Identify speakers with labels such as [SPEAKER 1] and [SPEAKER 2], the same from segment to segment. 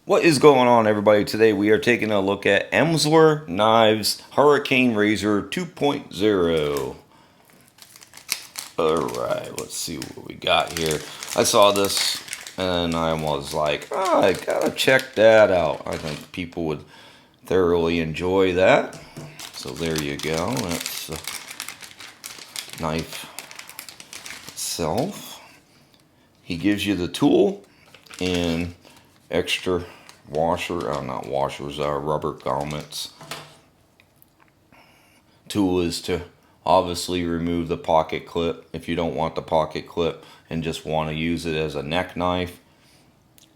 [SPEAKER 1] What is going on, everybody? Today we are taking a look at Amsler Knives Hurricane Razor 2.0. Alright, let's see what we got here. I saw this and I was like, oh, I gotta check that out. I think people would thoroughly enjoy that. So there you go. That's the knife itself. He gives you the tool and extra not washers, rubber grommets. Tool is to obviously remove the pocket clip if you don't want the pocket clip and just want to use it as a neck knife.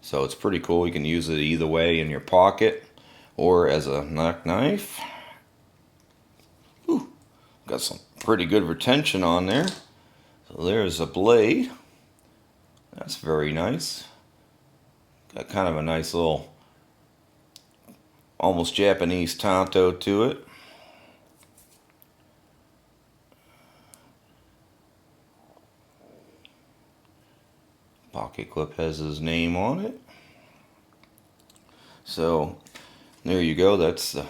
[SPEAKER 1] So it's pretty cool. You can use it either way, in your pocket or as a neck knife. Ooh, got some pretty good retention on there. So there's a blade. That's very nice. Got kind of a nice little almost Japanese Tanto to it. Pocket clip has his name on it. So there you go. That's the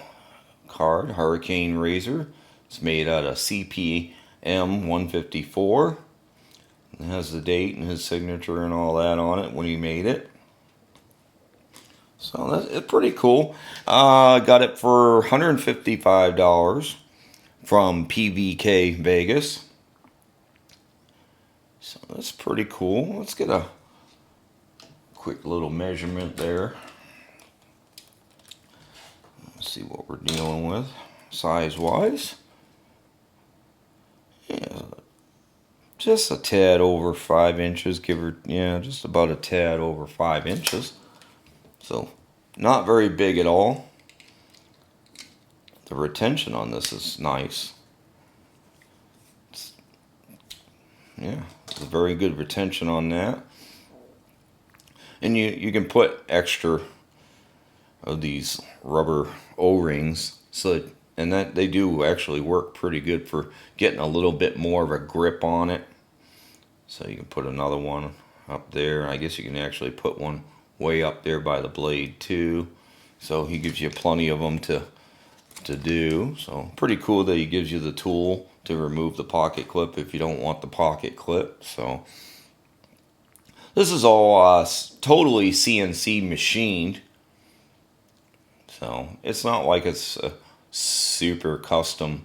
[SPEAKER 1] card, Hurricane Razor. It's made out of CPM 154. It has the date and his signature and all that on it when he made it. So that's pretty cool. Got it for $155 from PVK Vegas. So that's pretty cool. Let's get a quick little measurement there. Let's see what we're dealing with size-wise. Yeah, just a tad over 5 inches, just about a tad over 5 inches. So not very big at all. The retention on this is nice. It's a very good retention on that. And you can put extra of these rubber O-rings, and that they do actually work pretty good for getting a little bit more of a grip on it. So you can put another one up there. I guess you can actually put one way up there by the blade too. So he gives you plenty of them to do. So pretty cool that he gives you the tool to remove the pocket clip if you don't want the pocket clip. So this is all totally CNC machined. So it's not like it's a super custom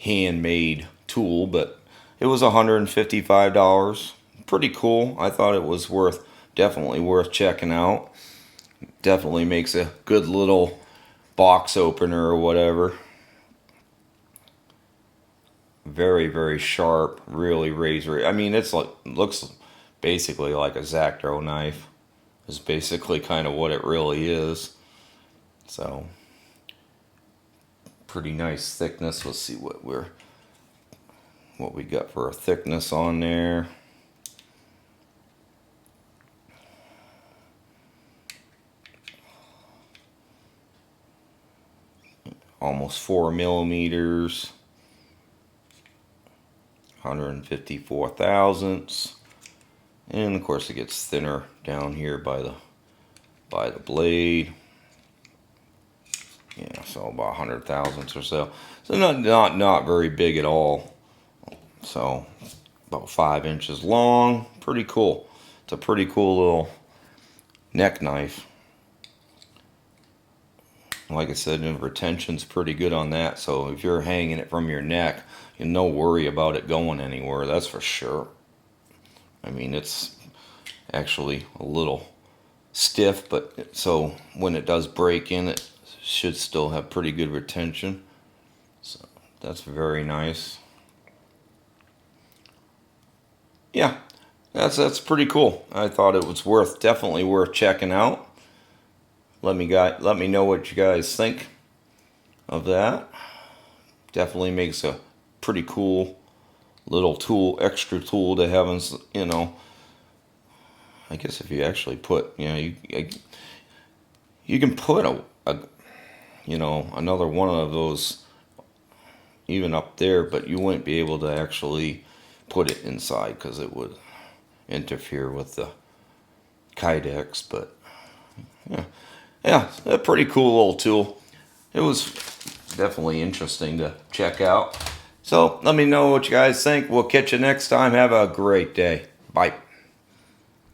[SPEAKER 1] handmade tool, but it was $155. Pretty cool. I thought it was definitely worth checking out. Definitely makes a good little box opener or whatever. Very, very sharp, really razor. I mean, looks basically like a Zacto knife. Is basically kind of what it really is. So pretty nice thickness. Let's see what we got for a thickness on there. Almost 4 millimeters. 154 thousandths. And of course it gets thinner down here by the blade. Yeah, so about 100 thousandths or so. So not very big at all. So about 5 inches long. Pretty cool. It's a pretty cool little neck knife. Like I said, the retention's pretty good on that. So if you're hanging it from your neck, you no worry about it going anywhere. That's for sure. I mean, it's actually a little stiff, but so when it does break in, it should still have pretty good retention. So that's very nice. Yeah, that's pretty cool. I thought it was definitely worth checking out. Let me know what you guys think of that. Definitely makes a pretty cool little tool, extra tool to have, I guess if you actually put, you can put another one of those even up there, but you wouldn't be able to actually put it inside because it would interfere with the Kydex. But Yeah, a pretty cool little tool. It was definitely interesting to check out. So let me know what you guys think. We'll catch you next time. Have a great day. Bye.